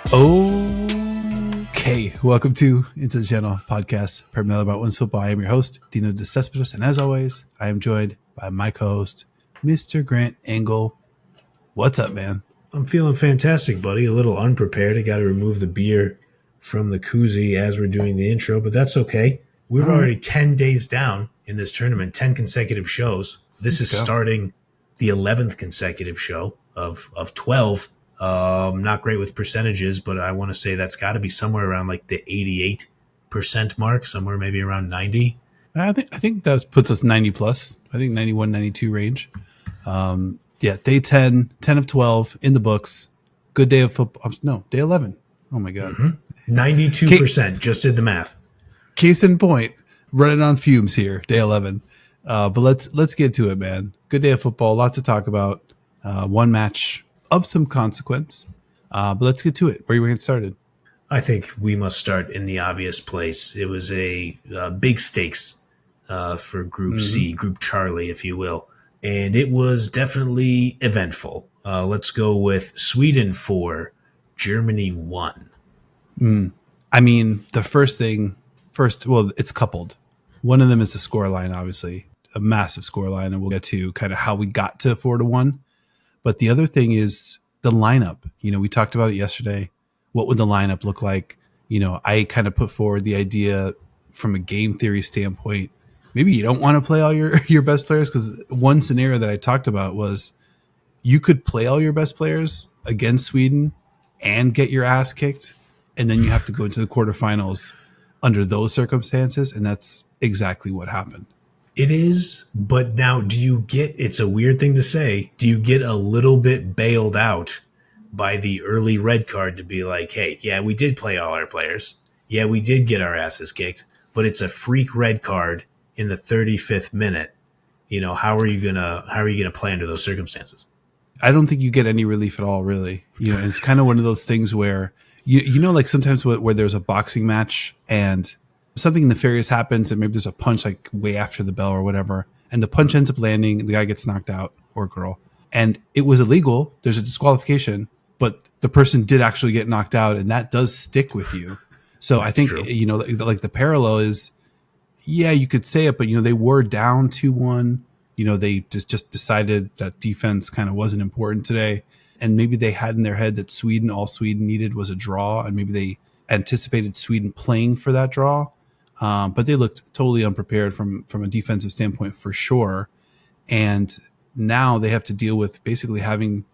Okay, welcome to Into the Channel podcast, primarily about women's football. I am your host, Dino DeCespedes, and as always, I am joined by my co-host, Mr. Grant Engel. What's up, man? I'm feeling fantastic, buddy. A little unprepared. I got to remove the beer from the koozie as we're doing the intro, but that's okay. We're already 10 days down in this tournament, 10 consecutive shows. This is starting the 11th consecutive show of 12. Not great with percentages, but I want to say that's got to be somewhere around like the 88% mark, somewhere maybe around 90. I think that puts us 90 plus. I think 91, 92 range. Day 10 of 12 in the books. Good day of football. No, day 11. Oh my God. 92%. Just did the math. Case in point, running on fumes here, day 11. But let's get to it, man. Good day of football. A lot to talk about. One match of some consequence. But let's get to it. Where are you going to get started? I think we must start in the obvious place. It was a big stakes for Group C, Group Charlie, if you will. And it was definitely eventful. Let's go with Sweden 4, Germany 1. I mean, the first, it's coupled. One of them is the scoreline, obviously, a massive scoreline, and we'll get to kind of how we got to 4-1. But the other thing is the lineup. You know, we talked about it yesterday. What would the lineup look like? You know, I kind of put forward the idea from a game theory standpoint. Maybe you don't want to play all your best players, because one scenario that I talked about was you could play all your best players against Sweden and get your ass kicked, and then you have to go into the quarterfinals under those circumstances, and that's exactly what happened. It is, but now it's a weird thing to say, do you get a little bit bailed out by the early red card to be like, hey, yeah, we did play all our players. Yeah, we did get our asses kicked, but it's a freak red card in the 35th minute. You know, how are you gonna play under those circumstances? I don't think you get any relief at all, really. You know, it's kind of one of those things where you know, like sometimes where there's a boxing match and something nefarious happens, and maybe there's a punch like way after the bell or whatever, and the punch ends up landing, the guy gets knocked out, or girl, and it was illegal. There's a disqualification, but the person did actually get knocked out, and that does stick with you. So I think, you know, like the parallel is, yeah, you could say it, but, you know, they were down 2-1. You know, they just decided that defense kind of wasn't important today. And maybe they had in their head that all Sweden needed was a draw. And maybe they anticipated Sweden playing for that draw. But they looked totally unprepared from a defensive standpoint for sure. And now they have to deal with basically having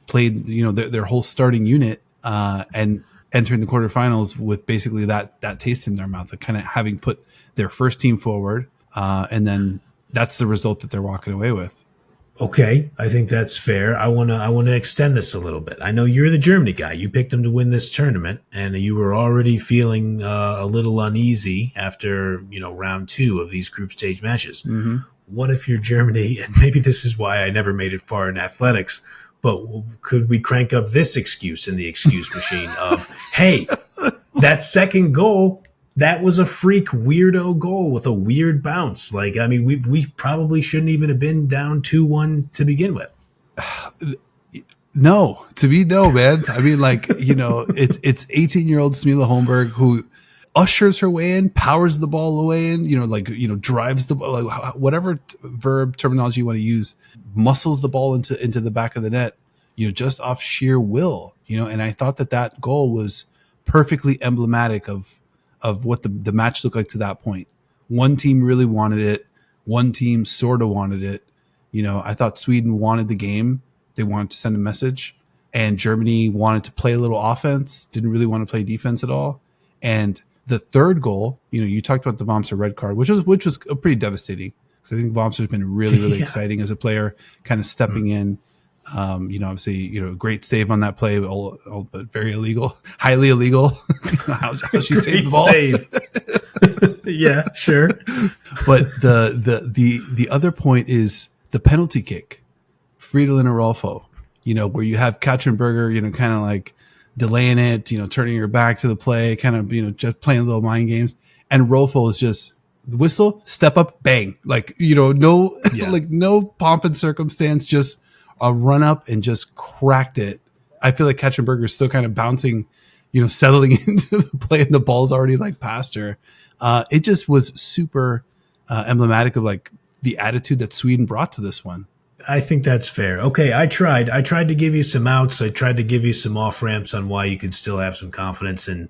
played, you know, their whole starting unit and entering the quarterfinals with basically that taste in their mouth, of kind of having put their first team forward, and then that's the result that they're walking away with. Okay, I think that's fair. I wanna extend this a little bit. I know you're the Germany guy. You picked them to win this tournament, and you were already feeling a little uneasy after, you know, round 2 of these group stage matches. Mm-hmm. What if you're Germany? And maybe this is why I never made it far in athletics. But could we crank up this excuse in the excuse machine of, hey, that second goal, that was a freak weirdo goal with a weird bounce. Like, I mean, we probably shouldn't even have been down 2-1 to begin with. No, man. I mean, like, you know, it's 18-year-old Smila Holmberg who ushers her way in, powers the ball away in, you know, like, you know, drives the ball, like, whatever verb terminology you want to use, muscles the ball into the back of the net, you know, just off sheer will, you know. And I thought that goal was perfectly emblematic of what the match looked like to that point. One team really wanted it. One team sort of wanted it. You know, I thought Sweden wanted the game. They wanted to send a message. And Germany wanted to play a little offense, didn't really want to play defense at all. And the third goal, you know, you talked about the Wamser red card, which was pretty devastating. Because I think Wamser's been really, really exciting as a player, kind of stepping in. You know, obviously, you know, great save on that play, all but very illegal, highly illegal. how she saved the ball. Save. Yeah, sure. But the other point is the penalty kick, Friedel and Rolfo. You know, where you have Katzenberger, you know, kind of like delaying it, you know, turning your back to the play, kind of, you know, just playing little mind games. And Rolfo is just whistle, step up, bang. Like, you know, no, like no pomp and circumstance, just a run up and just cracked it. I feel like Katzenberger is still kind of bouncing, settling into the play and the ball's already like past her. It just was super emblematic of like the attitude that Sweden brought to this one. I think that's fair. Okay, I tried to give you some outs. I tried to give you some off ramps on why you could still have some confidence in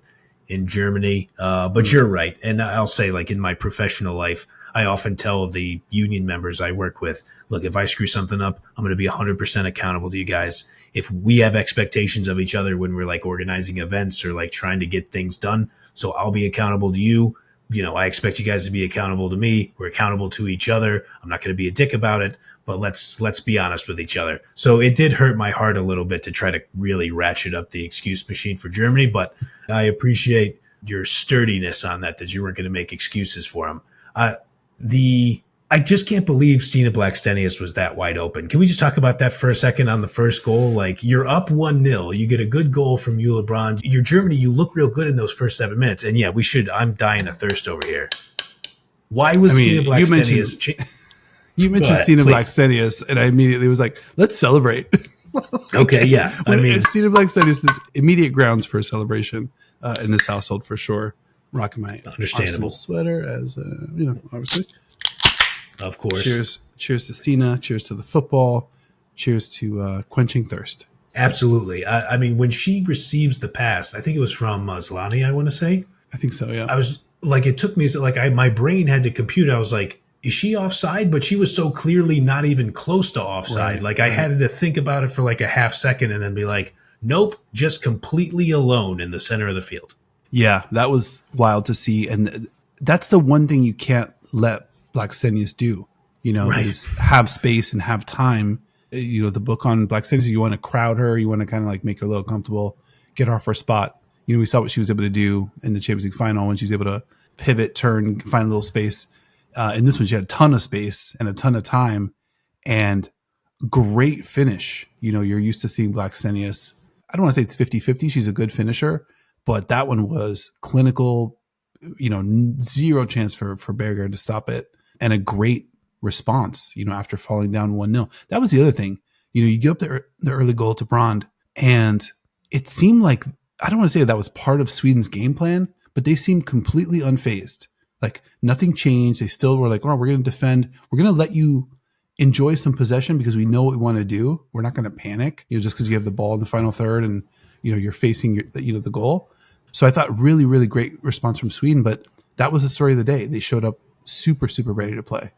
Germany. But you're right. And I'll say, like, in my professional life, I often tell the union members I work with, look, if I screw something up, I'm going to be 100% accountable to you guys. If we have expectations of each other when we're like organizing events or like trying to get things done, so I'll be accountable to you. I expect you guys to be accountable to me. We're accountable to each other. I'm not going to be a dick about it, but let's be honest with each other. So it did hurt my heart a little bit to try to really ratchet up the excuse machine for Germany, but I appreciate your sturdiness on that you weren't going to make excuses for them. I just can't believe Stina Blackstenius was that wide open. Can we just talk about that for a second on the first goal? Like, you're up 1-0. You get a good goal from Eula Brand. You're Germany. You look real good in those first 7 minutes. And yeah, I'm dying of thirst over here. Why was Stina Blackstenius? You mentioned Stina Blackstenius, and I immediately was like, let's celebrate. Okay, yeah. Stina Blackstenius is immediate grounds for a celebration in this household for sure. Rocking my understandable Arsenal sweater as, obviously. Of course. Cheers to Stina. Cheers to the football. Cheers to quenching thirst. Absolutely. I mean, when she receives the pass, I think it was from Zlani, I want to say. I think so, yeah. I was like, it took me, my brain had to compute. I was like, is she offside? But she was so clearly not even close to offside. I had to think about it for like a half second and then be like, nope, just completely alone in the center of the field. Yeah, that was wild to see. And that's the one thing you can't let Blackstenius do, is have space and have time. The book on Blackstenius, you want to crowd her, you want to kind of like make her a little comfortable, get her off her spot. We saw what she was able to do in the Champions League final when she's able to pivot, turn, find a little space. In this one, she had a ton of space and a ton of time and great finish. You're used to seeing Blackstenius. I don't want to say it's 50-50. She's a good finisher, but that one was clinical, zero chance for Berger to stop it. And a great response, after falling down 1-0. That was the other thing. You give up the early goal to Brand, and it seemed like, I don't want to say that was part of Sweden's game plan, but they seemed completely unfazed. Like nothing changed. They still were like, oh, we're going to defend. We're going to let you enjoy some possession because we know what we want to do. We're not going to panic, just because you have the ball in the final third and, you're facing, the goal. So I thought really, really great response from Sweden, but that was the story of the day. They showed up super, super ready to play.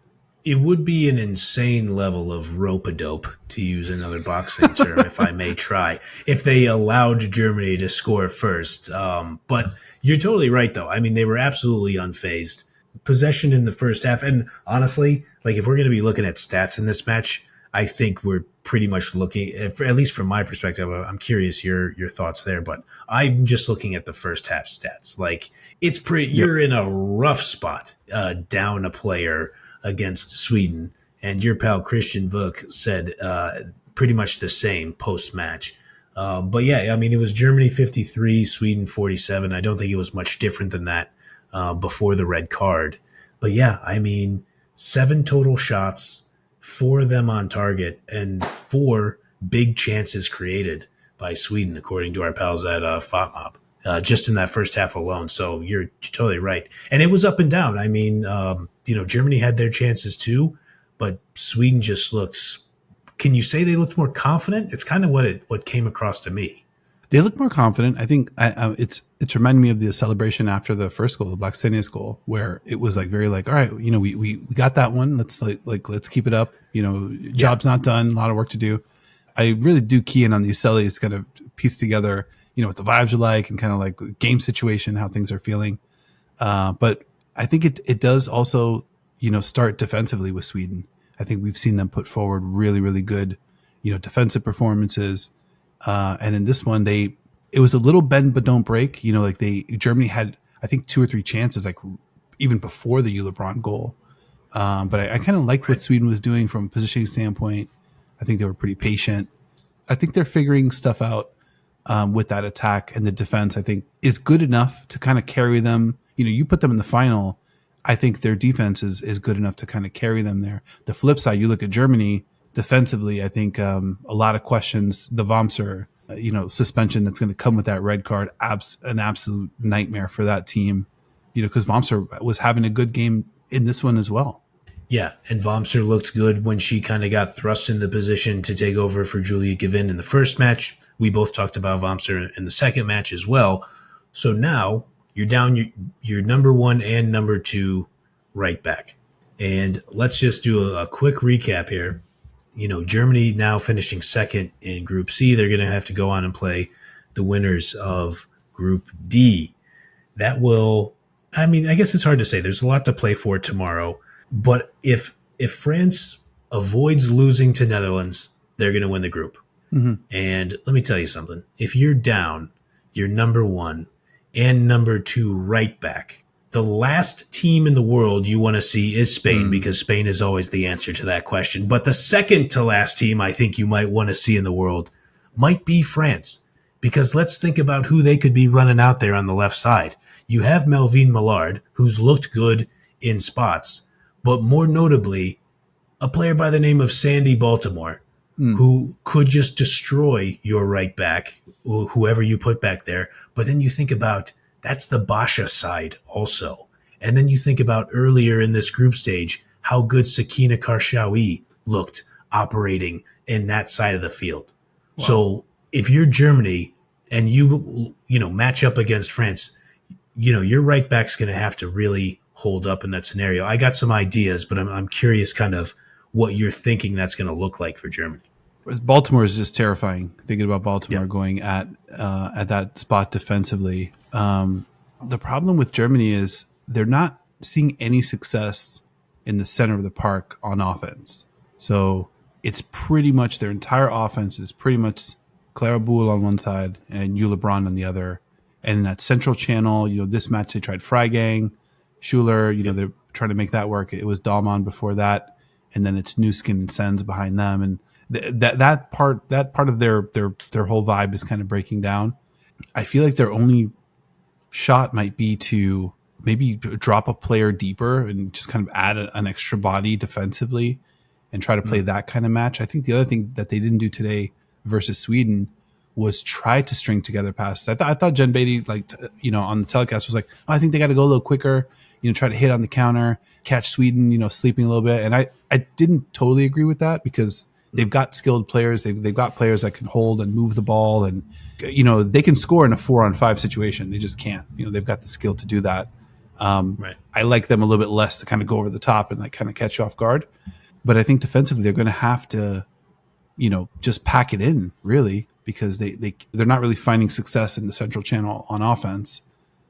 It would be an insane level of rope-a-dope, to use another boxing term, if I may try, if they allowed Germany to score first. But you're totally right, though. I mean, they were absolutely unfazed. Possession in the first half. And honestly, like if we're going to be looking at stats in this match, I think we're pretty much looking, at least from my perspective, I'm curious your thoughts there, but I'm just looking at the first half stats. Like it's pretty, you're in a rough spot, down a player against Sweden. And your pal Christian Vuk said pretty much the same post-match. But yeah, I mean, it was Germany 53, Sweden 47. I don't think it was much different than that before the red card. But yeah, I mean, 7 total shots, 4 of them on target, and 4 big chances created by Sweden, according to our pals at FOTMOB, just in that first half alone. So you're totally right. And it was up and down. I mean, Germany had their chances too, but Sweden just looks, can you say they looked more confident? It's kind of what came across to me. They look more confident. I think it's reminding me of the celebration after the first goal, the Blackstenius goal, where it was like very like, all right, we got that one. Let's let's keep it up. Job's not done. A lot of work to do. I really do key in on these sellies, kind of piece together, what the vibes are like and kind of like game situation, how things are feeling. But I think it does also, start defensively with Sweden. I think we've seen them put forward really, really good, defensive performances. And in this one, it was a little bend but don't break. Germany had, I think, 2 or 3 chances, like even before the Eula Brand goal. But I kind of liked what Sweden was doing from a positioning standpoint. I think they were pretty patient. I think they're figuring stuff out with that attack, and the defense, I think, is good enough to kind of carry them. You put them in the final, I think their defense is good enough to kind of carry them there. The flip side, you look at Germany defensively, I think a lot of questions. The Wamser, suspension that's going to come with that red card. An absolute nightmare for that team, because Vomser was having a good game in this one as well. Yeah, and Vomser looked good when she kind of got thrust in the position to take over for Julia Gavin in the first match. We both talked about Vomser in the second match as well. So now you're down your number one and number two right back. And let's just do a quick recap here. Germany now finishing second in Group C. They're going to have to go on and play the winners of Group D. That will, I guess it's hard to say. There's a lot to play for tomorrow. But if France avoids losing to Netherlands, they're going to win the group. Mm-hmm. And let me tell you something. If you're down, you're number one and number two right back, the last team in the world you want to see is Spain, because Spain is always the answer to that question. But the second to last team I think you might want to see in the world might be France, because let's think about who they could be running out there on the left side. You have Melvin Millard, who's looked good in spots, but more notably, a player by the name of Sandy Baltimore, who could just destroy your right back, whoever you put back there. But then you think about, that's the Basha side also. And then you think about earlier in this group stage, how good Sakina Karshawi looked operating in that side of the field. Wow. So if you're Germany and you match up against France, your right back's going to have to really hold up in that scenario. I got some ideas, but I'm curious kind of what you're thinking that's going to look like for Germany. Baltimore is just terrifying. Thinking about Baltimore going at that spot defensively. The problem with Germany is they're not seeing any success in the center of the park on offense. So it's pretty much their entire offense is pretty much Clara Boule on one side and Eula Braun on the other. And in that central channel, this match they tried Freigang, Schuler, they're trying to make that work. It was Dahlmann before that, and then it's Nuskin and Sens behind them, and that part of their whole vibe is kind of breaking down. I feel like their only shot might be to maybe drop a player deeper and just kind of add an extra body defensively and try to play that kind of match. I think the other thing that they didn't do today versus Sweden was try to string together passes. I thought Jen Beatty, on the telecast was like, I think they got to go a little quicker, try to hit on the counter, catch Sweden, sleeping a little bit. And I didn't totally agree with that, because they've got skilled players. They've got players that can hold and move the ball, and, they can score in a 4-on-5 situation. They just can't, they've got the skill to do that. Right. I like them a little bit less to kind of go over the top and kind of catch you off guard. But I think defensively, they're going to have to, just pack it in, really, because they're not really finding success in the central channel on offense.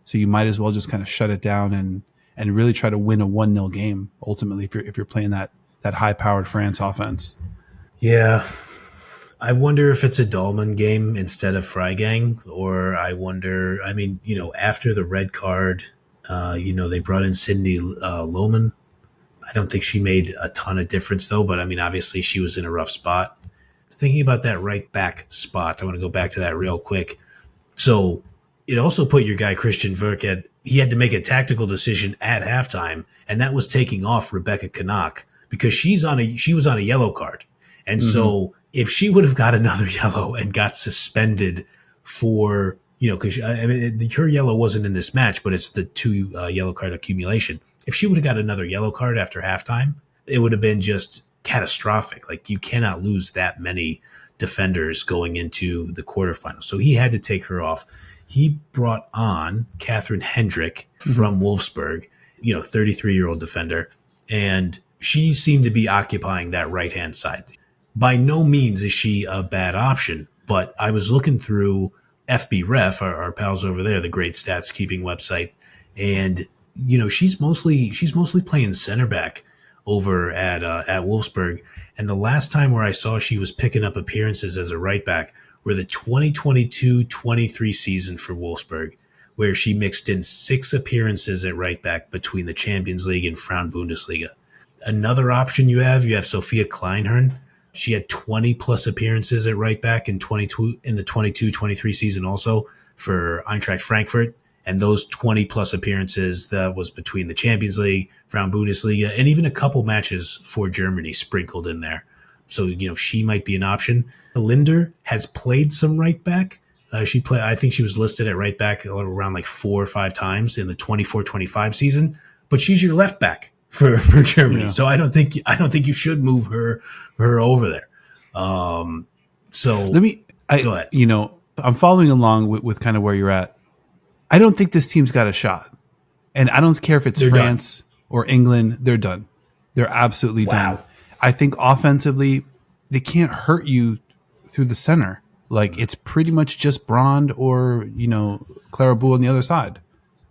So you might as well just kind of shut it down and really try to win a 1-0 game ultimately if you're playing that high-powered France offense. Yeah. I wonder if it's a Dahlmann game instead of Freigang, or I wonder, after the red card, they brought in Sydney Lohman. I don't think she made a ton of difference though, but obviously she was in a rough spot. Thinking about that right back spot, I want to go back to that real quick. So it also put your guy Christian Verk he had to make a tactical decision at halftime, and that was taking off Rebecca Canuck, because she was on a yellow card. And so if she would have got another yellow and got suspended for, because her yellow wasn't in this match, but it's the 2 yellow card accumulation. If she would have got another yellow card after halftime, it would have been just catastrophic. Like, you cannot lose that many defenders going into the quarterfinals. So he had to take her off. He brought on Catherine Hendrick from Wolfsburg, 33-year-old defender, and she seemed to be occupying that right-hand side. By no means is she a bad option, but I was looking through FB Ref, our pals over there, the great stats keeping website, and she's mostly playing center back over at Wolfsburg. And the last time where I saw she was picking up appearances as a right back were the 2022-23 season for Wolfsburg, where she mixed in 6 appearances at right back between the Champions League and Frauen Bundesliga. Another option you have Sophia Kleinhorn. She had 20 plus appearances at right back in the 22-23 season also for Eintracht Frankfurt. And those 20 plus appearances, that was between the Champions League, Frauen Bundesliga, and even a couple matches for Germany sprinkled in there. So, she might be an option. Linder has played some right back. I think she was listed at right back around like 4 or 5 times in the 24-25 season, but she's your left back for Germany. Yeah. So I don't think you should move her over there. So go ahead. I'm following along with kind of where you're at. I don't think this team's got a shot. And I don't care if it's France or England, they're done. They're absolutely done. I think offensively, they can't hurt you through the center. Like, it's pretty much just Brand or, Clara Boule on the other side.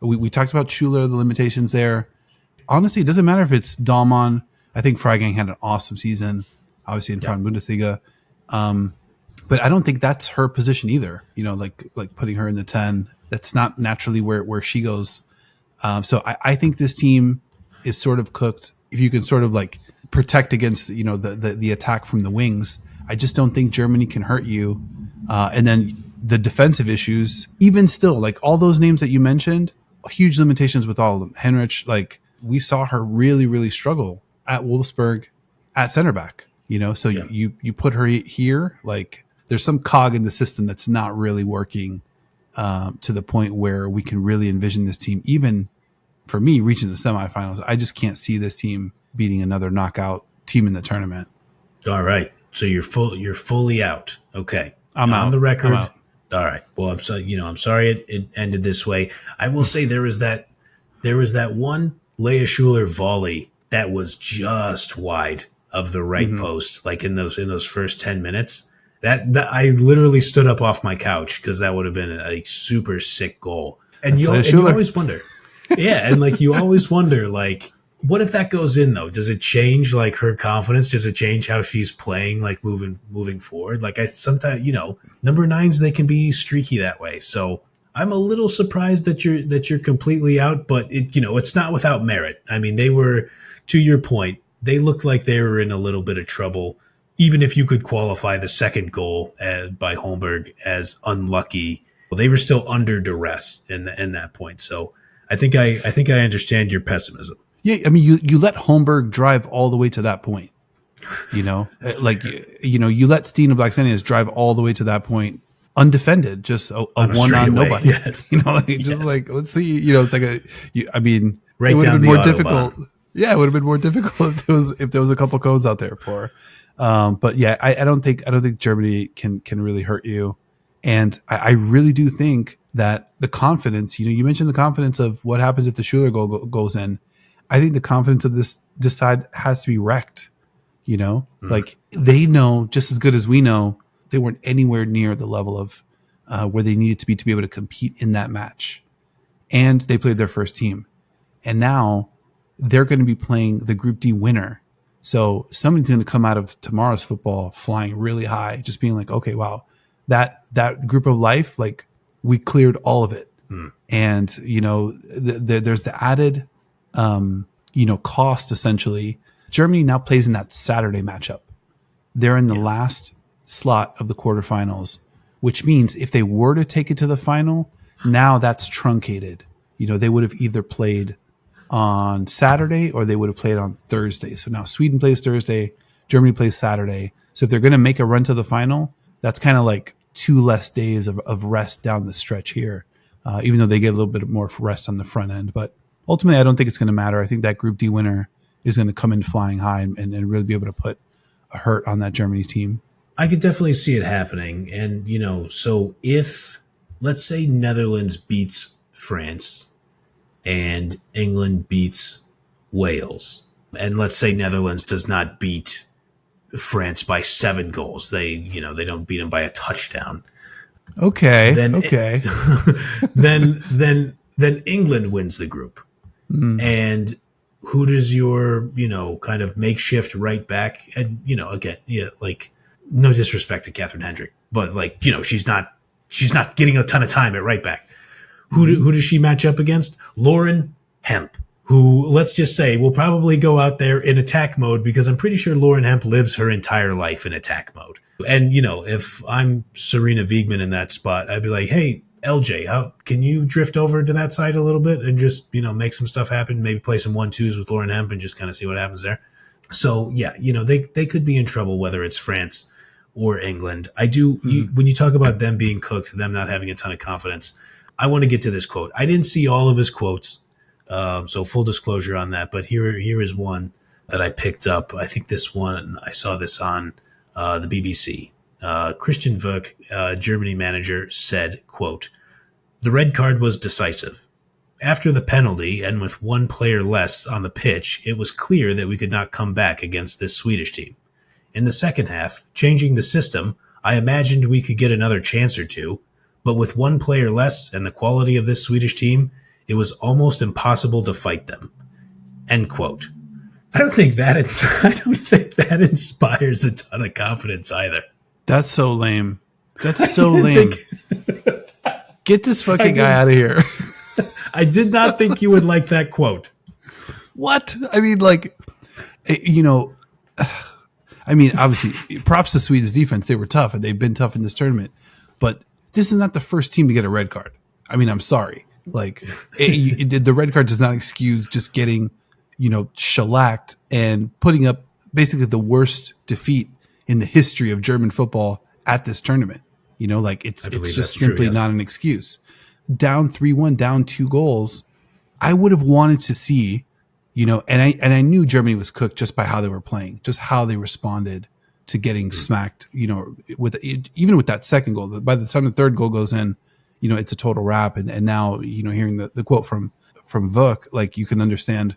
We talked about Schuler, the limitations there. Honestly, it doesn't matter if it's Dahlmann. I think Freigang had an awesome season, obviously in Frauen Bundesliga. But I don't think that's her position either. Like putting her in the 10. That's not naturally where she goes. So I think this team is sort of cooked. If you can sort of like protect against, the attack from the wings, I just don't think Germany can hurt you. And then the defensive issues, even still, like all those names that you mentioned, huge limitations with all of them. Henrich, like we saw her really, really struggle at Wolfsburg at center back, so you put her here, like there's some cog in the system that's not really working to the point where we can really envision this team, even for me, reaching the semifinals. I just can't see this team beating another knockout team in the tournament. All right. So you're fully out. Okay. I'm out. On the record. I'm out. All right. Well, I'm sorry it ended this way. I will say there was that one Leia Schuler volley that was just wide of the right post, like in those first 10 minutes. That I literally stood up off my couch because that would have been a super sick goal. And you always wonder. Yeah, and like you always wonder, like, what if that goes in though? Does it change like her confidence? Does it change how she's playing, like moving forward? Like I sometimes, number 9s, they can be streaky that way. So I'm a little surprised that you're completely out, but it's not without merit. I mean, they were, to your point, they looked like they were in a little bit of trouble. Even if you could qualify the second goal by Holmberg as unlucky, well, they were still under duress in that point. So I think I understand your pessimism. Yeah, I mean, you let Holmberg drive all the way to that point. Like you let Stina Blackstenius drive all the way to that point, undefended, just a one on nobody. Yes. Like let's see. It's like I mean, right, it would down have been the more difficult. Autobahn. Yeah, it would have been more difficult if there was a couple codes out there for. But yeah, I don't think Germany can really hurt you, and I really do think that the confidence. You mentioned the confidence of what happens if the Schuler goal goes in. I think the confidence of this side has to be wrecked. Like they know just as good as we know they weren't anywhere near the level of where they needed to be able to compete in that match, and they played their first team, and now they're going to be playing the Group D winner. So somebody's going to come out of tomorrow's football flying really high, just being like, okay, wow, that group of life, like we cleared all of it. And, there's the added, cost essentially. Germany now plays in that Saturday matchup. They're in the last slot of the quarterfinals, which means if they were to take it to the final, now that's truncated. They would have either played on Saturday or they would have played on Thursday. So now Sweden plays Thursday, Germany plays Saturday. So if they're going to make a run to the final, that's kind of like 2 less days of rest down the stretch here, even though they get a little bit more rest on the front end. But ultimately, I don't think it's going to matter. I think that Group D winner is going to come in flying high and really be able to put a hurt on that Germany team. I could definitely see it happening. And, so if, let's say Netherlands beats France and England beats Wales, and let's say Netherlands does not beat France by 7 goals. They don't beat them by a touchdown. Okay. Then England wins the group. And who does your, kind of makeshift right back? And, again, like no disrespect to Catherine Hendrick, but like, she's not getting a ton of time at right back. Who does she match up against? Lauren Hemp, who, let's just say, will probably go out there in attack mode because I'm pretty sure Lauren Hemp lives her entire life in attack mode. And, if I'm Serena Wiegman in that spot, I'd be like, hey, LJ, how can you drift over to that side a little bit and just, make some stuff happen, maybe play some 1-2s with Lauren Hemp and just kind of see what happens there. So yeah, they could be in trouble whether it's France or England. I do when you talk about them being cooked, them not having a ton of confidence. I want to get to this quote. I didn't see all of his quotes, so full disclosure on that. But here is one that I picked up. I think this one I saw this on the BBC. Christian Vuk, Germany manager, said, "Quote: The red card was decisive. After the penalty, and with one player less on the pitch, it was clear that we could not come back against this Swedish team. In the second half, changing the system, I imagined we could get another chance or two, but with one player less and the quality of this Swedish team, it was almost impossible to fight them." End quote. I don't think that inspires a ton of confidence either. That's so lame. That's so lame. Get this fucking guy out of here. I did not think you would like that quote. What? I mean, obviously, props to Sweden's defense. They were tough, and they've been tough in this tournament. But this is not the first team to get a red card. I mean, I'm sorry. The red card does not excuse just getting, shellacked and putting up basically the worst defeat in the history of German football at this tournament. It's just simply not an excuse. Down 3-1, down 2 goals. I would have wanted to see, and I knew Germany was cooked just by how they were playing, just how they responded to getting smacked, even with that second goal. By the time the third goal goes in, it's a total wrap. And now, hearing the quote from Vuk, you can understand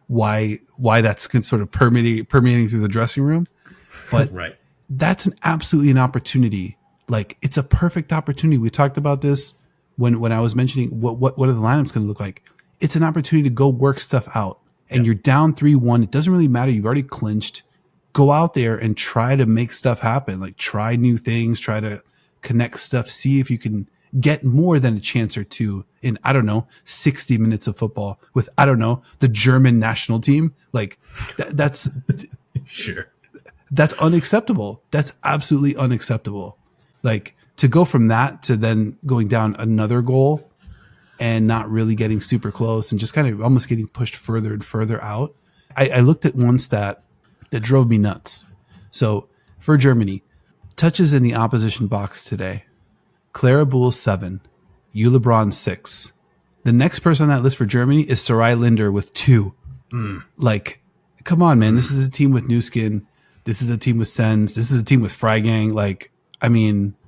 why that's sort of permeating through the dressing room. But right. That's absolutely an opportunity. It's a perfect opportunity. We talked about this when I was mentioning what are the lineups going to look like. It's an opportunity to go work stuff out. And you're down 3-1. It doesn't really matter. You've already clinched. Go out there and try to make stuff happen. Try new things. Try to connect stuff. See if you can get more than a chance or two in, 60 minutes of football with, the German national team. That's sure. That's unacceptable. That's absolutely unacceptable. To go from that to then going down another goal and not really getting super close and just kind of almost getting pushed further and further out. I looked at one stat that drove me nuts. So for Germany, touches in the opposition box today: Clara Buhl 7, Ulebron 6. The next person on that list for Germany is Sarai Linder with 2. Come on, man. This is a team with new skin. This is a team with Sens. This is a team with Freigang.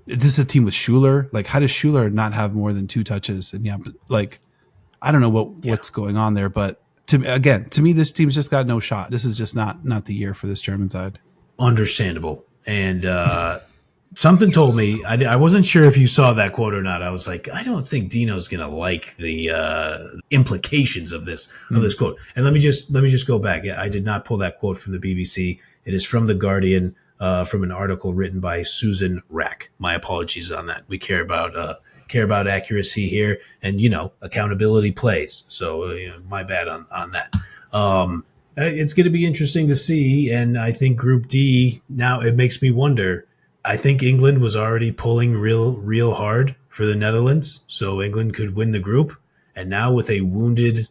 This is a team with Schuler. How does Schuler not have more than 2 touches? And I don't know what's going on there, but to me, this team's just got no shot. This is just not the year for this German side. Understandable. And something told me, I wasn't sure if you saw that quote or not. I was like, I don't think Dino's going to like the implications of this quote. And let me just go back. I did not pull that quote from the BBC. It is from The Guardian, from an article written by Susan Rack. My apologies on that. We care about accuracy here, and accountability plays. So my bad on that. It's going to be interesting to see, and I think Group D now, it makes me wonder. I think England was already pulling real hard for the Netherlands, so England could win the group. And now with a wounded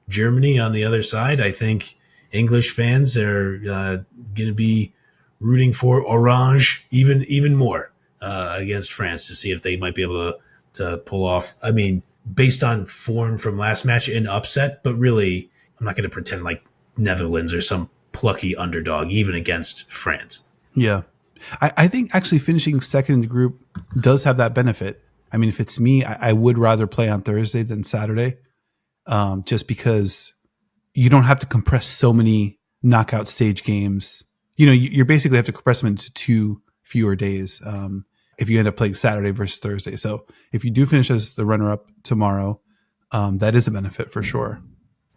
Germany on the other side, I think English fans are going to be rooting for Orange even more against France to see if they might be able to pull off. I mean, based on form from last match, an upset, but really, I'm not going to pretend like Netherlands or some plucky underdog, even against France. Yeah. I think actually finishing second in the group does have that benefit. I mean, if it's me, I would rather play on Thursday than Saturday, just because you don't have to compress so many knockout stage games. You basically have to compress them into 2 fewer days if you end up playing Saturday versus Thursday. So if you do finish as the runner-up tomorrow, that is a benefit for sure.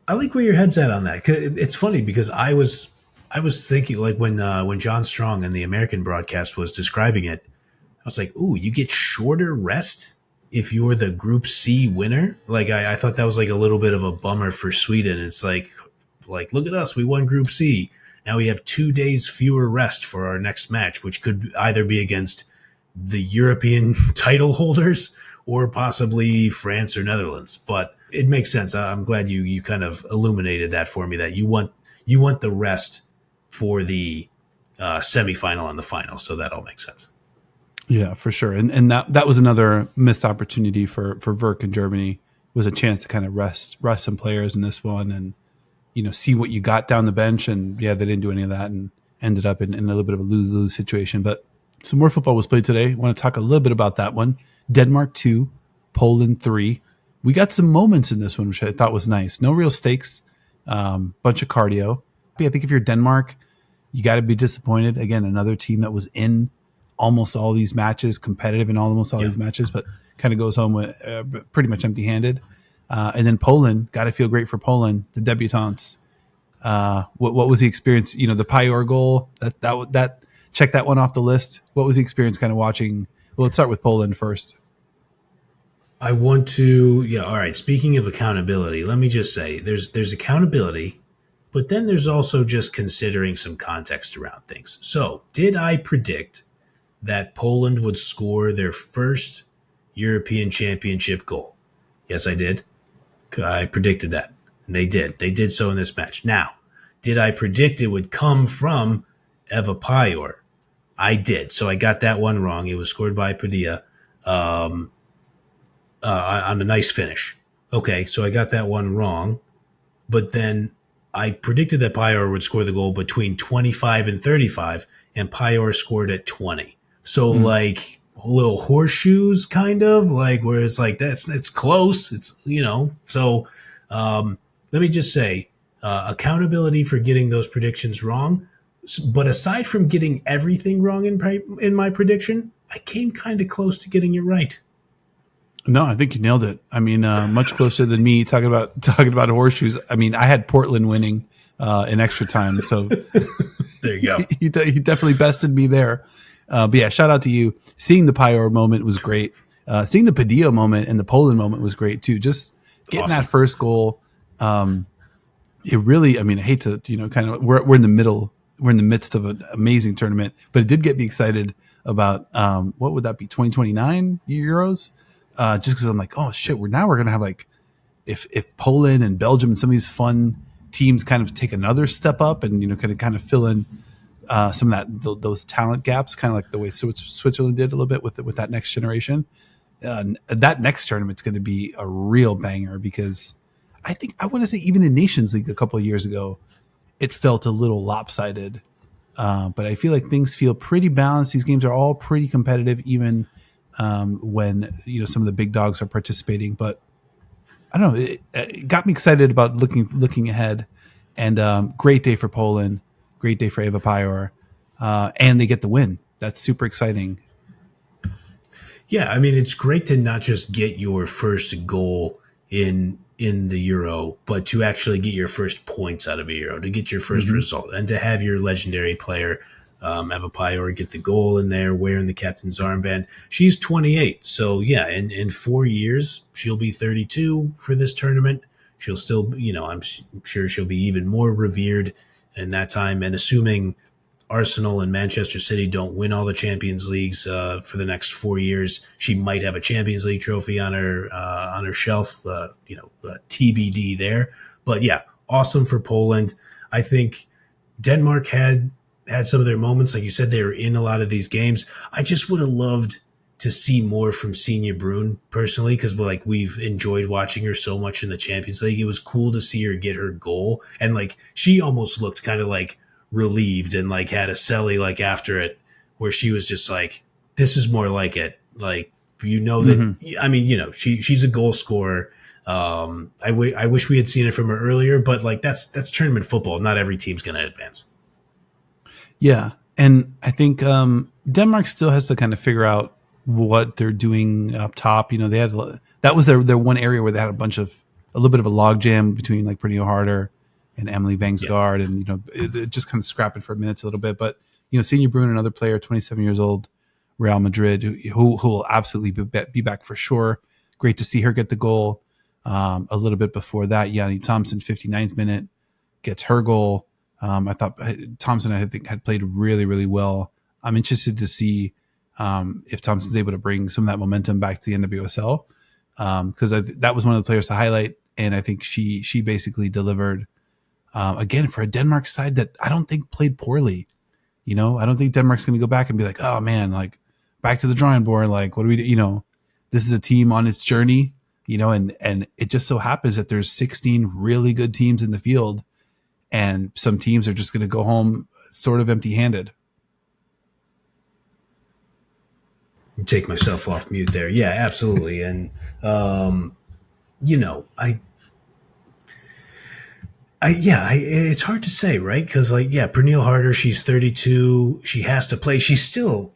I like where your head's at on that. It's funny because I was thinking, when John Strong in the American broadcast was describing it, I was like, ooh, you get shorter rest if you're the Group C winner. I thought that was a little bit of a bummer for Sweden. It's like look at us, we won Group C. Now we have 2 days fewer rest for our next match, which could either be against the European title holders or possibly France or Netherlands. But it makes sense. I'm glad you kind of illuminated that for me, that you want the rest for the semifinal and the final. So that all makes sense. Yeah, for sure. And that was another missed opportunity for Verk in Germany, was a chance to kind of rest some players in this one and, see what you got down the bench. And yeah, they didn't do any of that and ended up in a little bit of a lose-lose situation. But some more football was played today. I want to talk a little bit about that one. Denmark 2, Poland 3. We got some moments in this one, which I thought was nice. No real stakes, bunch of cardio. But I think if you're Denmark, you got to be disappointed. Again, another team that was in almost all these matches, competitive in almost all these matches, but kind of goes home with pretty much empty-handed. And then Poland, got to feel great for Poland, the debutantes. What was the experience? The Pajor goal, that check that one off the list. What was the experience kind of watching? Well, let's start with Poland first. I want to, all right. Speaking of accountability, let me just say there's accountability, but then there's also just considering some context around things. So, did I predict that Poland would score their first European Championship goal? Yes, I did. I predicted that. And they did. They did so in this match. Now, did I predict it would come from Eva Pajor? I did. So I got that one wrong. It was scored by Padilla on a nice finish. Okay, so I got that one wrong. But then I predicted that Pajor would score the goal between 25 and 35, and Pajor scored at 20. So like little horseshoes, kind of like where it's like it's close. It's So let me just say accountability for getting those predictions wrong. But aside from getting everything wrong in my prediction, I came kind of close to getting it right. No, I think you nailed it. I mean, much closer than me talking about horseshoes. I mean, I had Portland winning in extra time, so there you go. He definitely bested me there. But yeah, shout out to you. Seeing the Pajor moment was great. Seeing the Padilla moment and the Poland moment was great too. Just getting that first goal. It really, I mean, I hate to, kind of, we're in the middle. We're in the midst of an amazing tournament, but it did get me excited about what would that be, 2029 Euros? Just because I'm like, oh shit, we're going to have like, if Poland and Belgium and some of these fun teams kind of take another step up and kind of fill in some of those talent gaps, kind of like the way Switzerland did a little bit with that next generation. That next tournament's going to be a real banger because I want to say even in Nations League a couple of years ago, it felt a little lopsided. But I feel like things feel pretty balanced. These games are all pretty competitive, even when some of the big dogs are participating. But I don't know. It got me excited about looking ahead. And great day for Poland. Great day for Eva Pajor. And they get the win. That's super exciting. Yeah, I mean, it's great to not just get your first goal in the Euro, but to actually get your first points out of a Euro, to get your first result, and to have your legendary player, Eva Pajor, get the goal in there, wearing the captain's armband. She's 28, so yeah, in 4 years, she'll be 32 for this tournament. She'll still, I'm sure she'll be even more revered in that time, and assuming Arsenal and Manchester City don't win all the Champions Leagues for the next 4 years, she might have a Champions League trophy on her shelf. TBD there. But yeah, awesome for Poland. I think Denmark had some of their moments, like you said, they were in a lot of these games. I just would have loved to see more from Signe Brun personally, because we've enjoyed watching her so much in the Champions League. It was cool to see her get her goal, and she almost looked kind of relieved and had a celly after it, where she was just this is more like it, that I mean, she's a goal scorer. I wish we had seen it from her earlier, but that's tournament football. Not every team's gonna advance. Yeah, and I think Denmark still has to kind of figure out what they're doing up top. They had that was their one area where they had a little bit of a logjam between Pernille Harder and Emily Vangsgaard, and just kind of scrapping for minutes a little bit. But Signe Brun, another player, 27 years old, Real Madrid, who will absolutely be back for sure. Great to see her get the goal. A little bit before that, Yanni Thompson, 59th minute, gets her goal. I thought Thompson, I think, had played really, really well. I'm interested to see if Thompson's able to bring some of that momentum back to the NWSL, because that was one of the players to highlight, and I think she basically delivered. Again, for a Denmark side that I don't think played poorly. I don't think Denmark's going to go back and be like, oh man, like back to the drawing board. Like, what do we do? This is a team on its journey, and it just so happens that there's 16 really good teams in the field, and some teams are just going to go home sort of empty handed. Take myself off mute there. Yeah, absolutely. And, it's hard to say, right? Because, Pernille Harder, she's 32. She has to play. She's still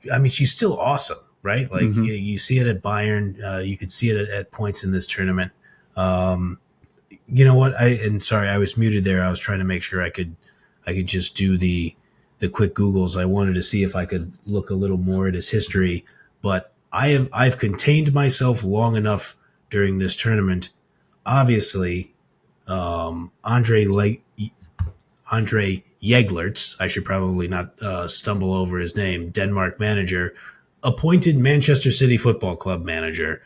awesome, right? Like, you see it at Bayern. You could see it at points in this tournament. You know what? Sorry, I was muted there. I was trying to make sure I could just do the quick Googles. I wanted to see if I could look a little more at his history, but I've contained myself long enough during this tournament. Obviously, Andre Jeglerts, I should probably not stumble over his name, Denmark manager, appointed Manchester City Football Club manager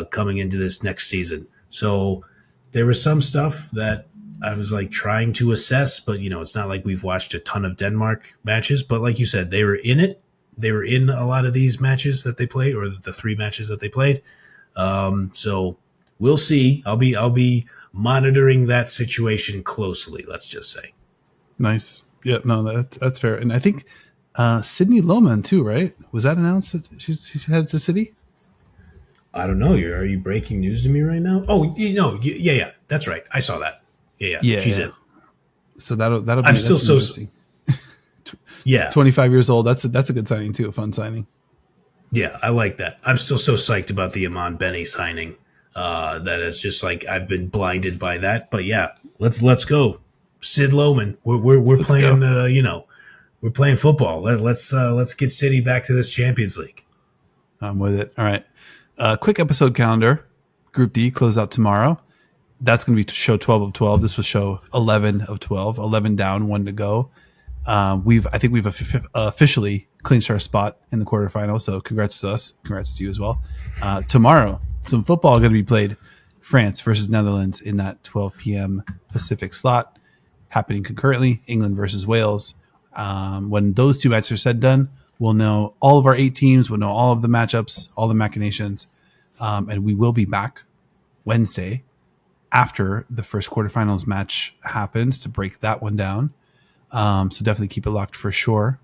coming into this next season. So there was some stuff that I was like trying to assess, but it's not like we've watched a ton of Denmark matches. But like you said, they were in it. They were in a lot of these matches that they played, or the 3 matches that they played. So we'll see. I'll be monitoring that situation closely. Let's just say. Nice. Yeah. No, that's fair. And I think Sydney Lohmann too, right? Was that announced that she's headed to City? I don't know. Are you breaking news to me right now? Oh, yeah. That's right. I saw that. Yeah. She's in. So that'll be. I'm still so. Yeah, 25 years old. That's a good signing too. A fun signing. Yeah, I like that. I'm still so psyched about the Amon Benny signing. That it's just like I've been blinded by that. But yeah, let's go, Sid Lohman. We're playing. We're playing football. Let's get City back to this Champions League. I'm with it. All right. Quick episode calendar. Group D close out tomorrow. That's going to be show 12 of 12. This was show 11 of 12. 11 down, 1 to go. I think we've officially clinched our spot in the quarterfinal. So congrats to us. Congrats to you as well. Tomorrow, some football going to be played. France versus Netherlands in that 12 p.m. Pacific slot, happening concurrently. England versus Wales. When those 2 matches are said and done, we'll know all of our 8 teams. We'll know all of the matchups, all the machinations, and we will be back Wednesday after the first quarterfinals match happens to break that one down. So definitely keep it locked for sure.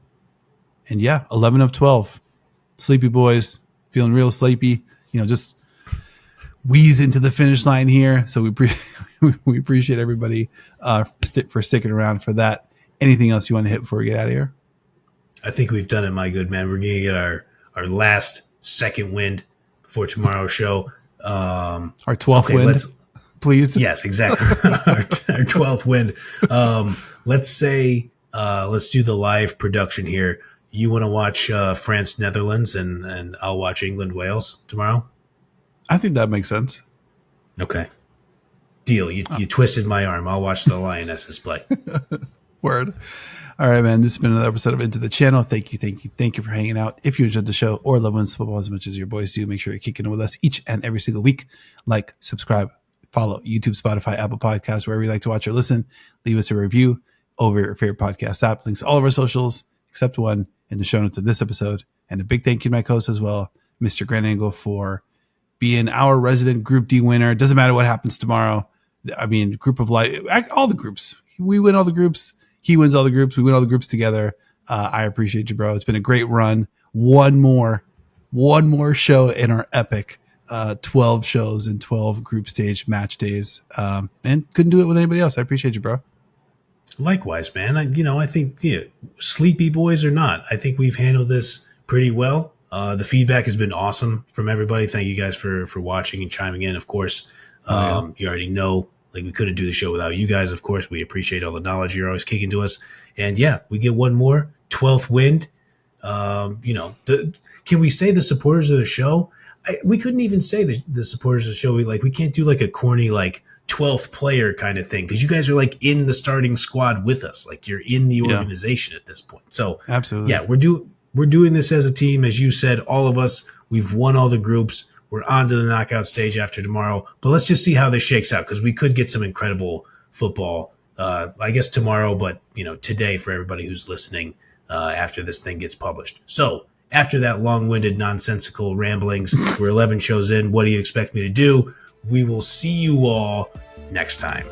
And yeah, 11 of 12. Sleepy boys, feeling real sleepy. Just wheeze into the finish line here. So we appreciate everybody for sticking around for that. Anything else you want to hit before we get out of here? I think we've done it, my good man. We're going to get our last second wind for tomorrow's show. Our 12th wind, please. Yes, exactly. our 12th wind. Let's say, let's do the live production here. You want to watch France, Netherlands, and I'll watch England, Wales tomorrow? I think that makes sense. Okay. Deal. You twisted my arm. I'll watch the Lionesses play. Word. All right, man. This has been another episode of Into the Channel. Thank you for hanging out. If you enjoyed the show or love women's football as much as your boys do, make sure you're kicking it with us each and every single week. Like, subscribe, follow YouTube, Spotify, Apple Podcasts, wherever you like to watch or listen. Leave us a review over your favorite podcast app. Links to all of our socials, except one, in the show notes of this episode. And a big thank you to my co-host as well, Mr. Grand Angle, for being our resident Group D winner. Doesn't matter what happens tomorrow. I mean, group of life, all the groups. We win all the groups. He wins all the groups. We win all the groups together. I appreciate you, bro. It's been a great run. One more show in our epic 12 shows and 12 group stage match days. And couldn't do it with anybody else. I appreciate you, bro. Likewise, man. I think sleepy boys or not, I think we've handled this pretty well. The feedback has been awesome from everybody. Thank you guys for watching and chiming in. Of course, you already know, like, we couldn't do the show without you guys. Of course, we appreciate all the knowledge you're always kicking to us. And yeah, we get one more 12th wind. Can we say the supporters of the show? We couldn't even say the supporters of the show. We can't do like a corny, like 12th player kind of thing, because you guys are like in the starting squad with us. Like, you're in the organization at this point. So absolutely, yeah, we're doing this as a team. As you said, all of us, we've won all the groups. We're on to the knockout stage after tomorrow. But let's just see how this shakes out, because we could get some incredible football I guess tomorrow, but today for everybody who's listening after this thing gets published. So after that long-winded, nonsensical ramblings, we're 11 shows in. What do you expect me to do? We will see you all next time.